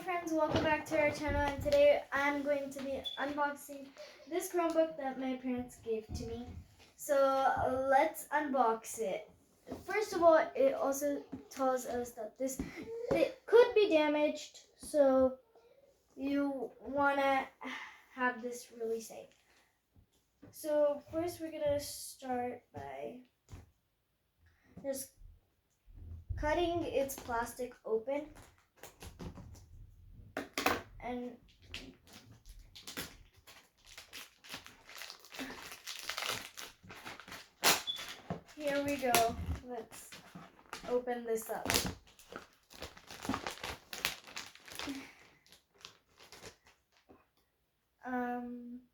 friends, welcome back to our channel, and today I'm going to be unboxing this Chromebook that my parents gave to me. So let's unbox it. First of all, it also tells us that it could be damaged, so you want to have this really safe. So first we're going to start by just cutting its plastic open. And here we go. Let's open this up.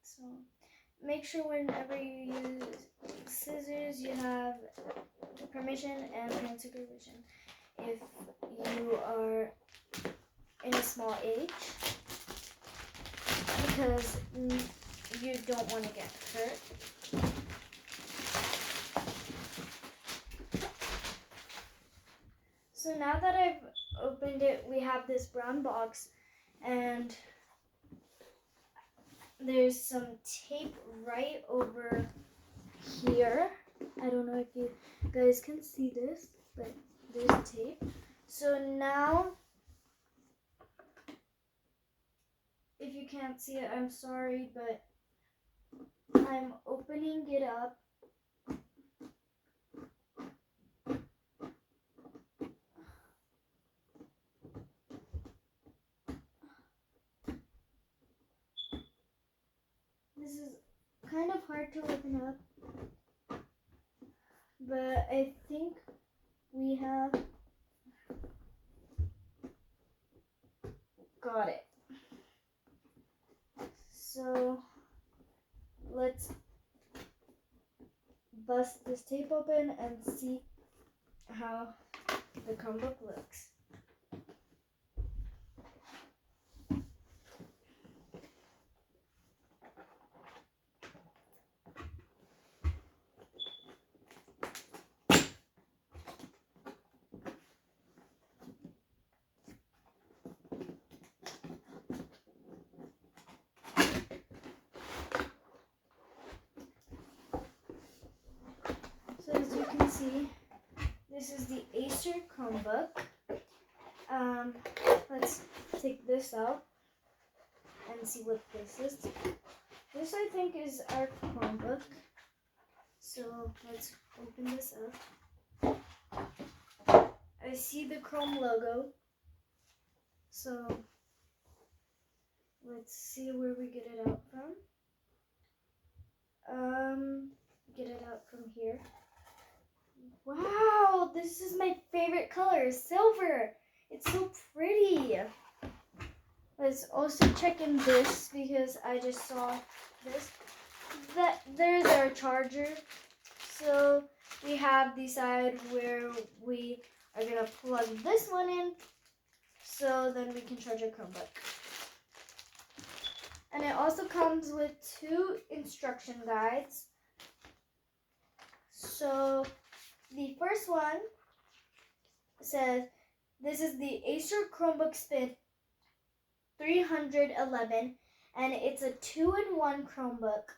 So make sure whenever you use scissors, you have permission and parent supervision. If you are in a small age, because you don't want to get hurt. So now that I've opened it, we have this brown box, and there's some tape right over here. I don't know if you guys can see this, but there's tape. So now, if you can't see it, I'm sorry, but I'm opening it up. This is kind of hard to open up, but I think we have got it. So let's bust this tape open and see how the Chromebook looks. So as you can see, this is the Acer Chromebook. Let's take this out and see what this is. This, I think, is our Chromebook. So let's open this up. I see the Chrome logo. So let's see where we get it out from. Get it out from here. Wow, this is my favorite color, silver. It's so pretty. Let's also check in this, because I just saw this. There's our charger. So we have the side where we are gonna plug this one in, so then we can charge our Chromebook. And it also comes with 2 instruction guides. So the first one says, this is the Acer Chromebook Spin 311, and it's a 2-in-1 Chromebook.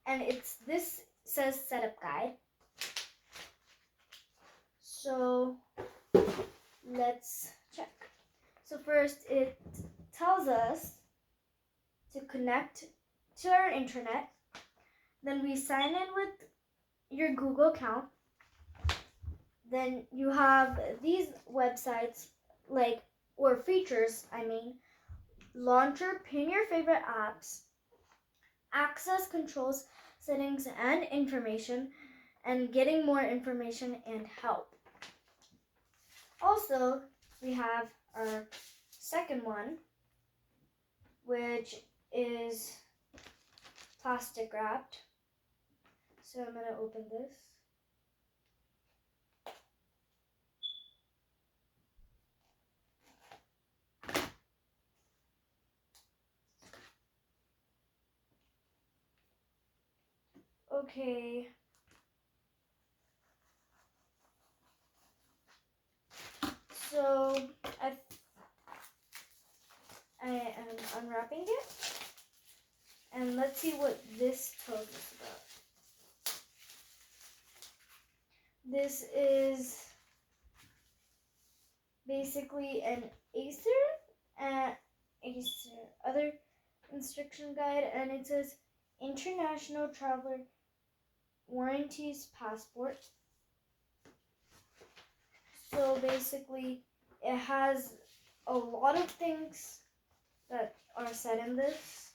And this says setup guide. So let's check. So first it tells us to connect to our internet. Then we sign in with your Google account. Then you have these websites, or features, launcher, pin your favorite apps, access controls, settings and information, and getting more information and help. Also, we have our second one, which is plastic wrapped. So I'm going to open this. Okay. So unwrapping it. And let's see what this tells us about. This is basically an Acer other instruction guide, and it says International Traveler Warranties Passport. So basically, it has a lot of things that are said in this.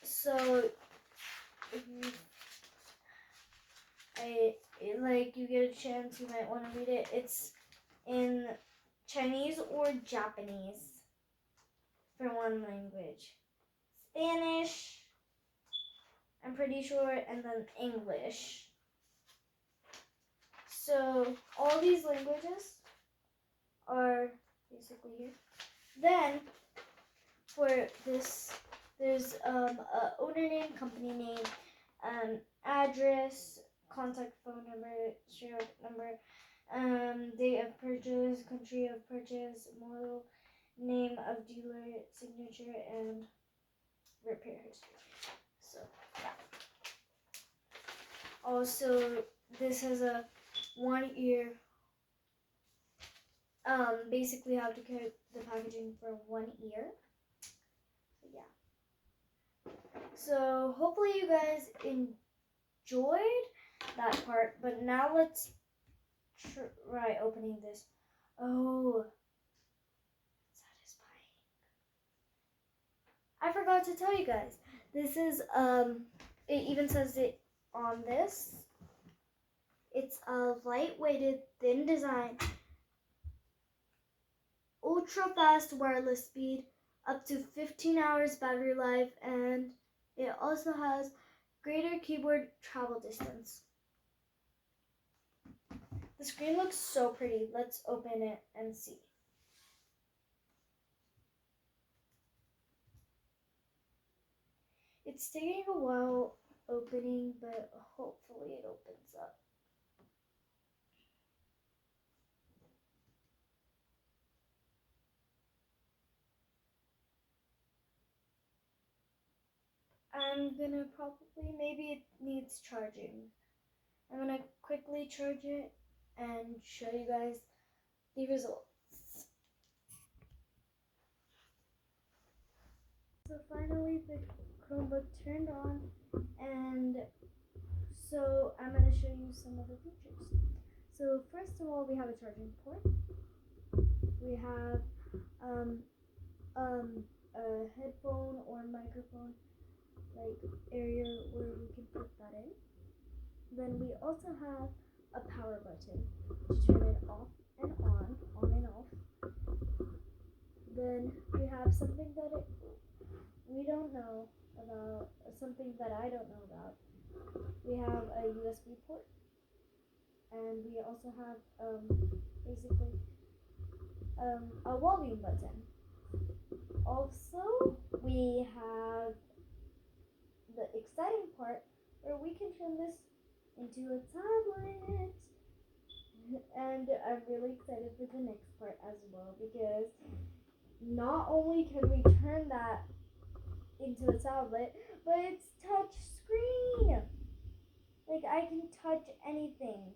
So if you get a chance, you might want to read it. It's in Chinese or Japanese for one language. Spanish, I'm pretty sure, and then English. So all these languages are basically here. Then for this, there's a owner name, company name, address, contact phone number, serial number, date of purchase, country of purchase, model, name of dealer, signature, and repair history. So yeah. Also, this has a 1 year. Basically, you have to carry the packaging for 1 year. So yeah. So hopefully you guys enjoyed that part. But now let's try opening this. Oh, satisfying! I forgot to tell you guys. This is It even says it on this. It's a lightweighted, thin design, ultra fast wireless speed, up to 15 hours battery life, and it also has greater keyboard travel distance. The screen looks so pretty. Let's open it and see. It's taking a while opening, but hopefully it opens up. I'm gonna maybe it needs charging. I'm gonna quickly charge it and show you guys the results. So finally the Chromebook turned on, and so I'm gonna show you some of the features. So first of all, we have a charging port. We have a headphone or microphone area where we can put that in. Then we also have a power button to turn it off and on and off. Then we have something that we don't know about, something that I don't know about. We have a USB port, and we also have basically a volume button. Also, we have the exciting part where we can turn this into a tablet. And I'm really excited for the next part as well, because not only can we turn that into a tablet, but it's touch screen. I can touch anything.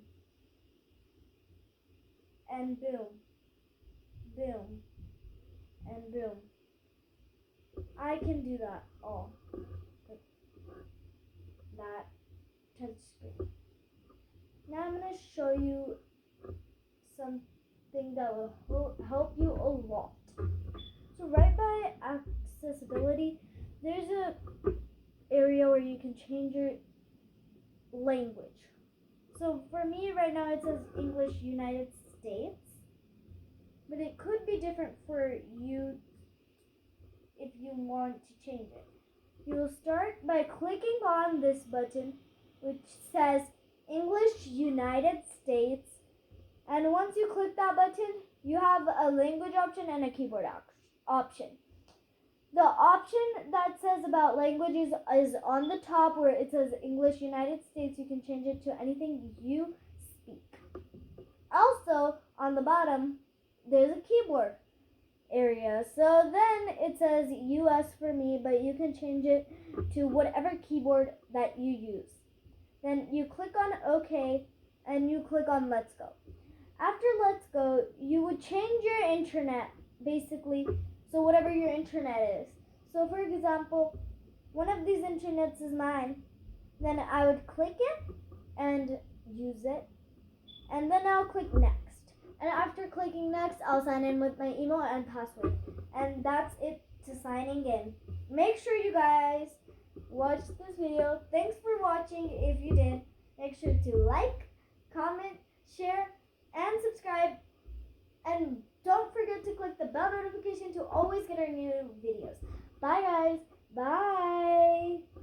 And boom, boom, and boom. I can do that all. That touch screen. Now I'm going to show you something that will help you a lot. So right by accessibility, there's a area where you can change your language. So for me right now it says English United States, but it could be different for you if you want to change it. You'll start by clicking on this button which says English United States, and once you click that button you have a language option and a keyboard option. The option that says about languages is on the top where it says English United States. You can change it to anything you speak. Also, on the bottom, there's a keyboard. area. So then it says US for me, but you can change it to whatever keyboard that you use. Then you click on OK and you click on Let's Go. After Let's Go, you would change your internet basically, so whatever your internet is. So for example, one of these internets is mine. Then I would click it and use it, and then I'll click next. And after clicking next, I'll sign in with my email and password. And that's it to signing in. Make sure you guys watch this video. Thanks for watching. If you did, make sure to like, comment, share, and subscribe. And don't forget to click the bell notification to always get our new videos. Bye guys. Bye.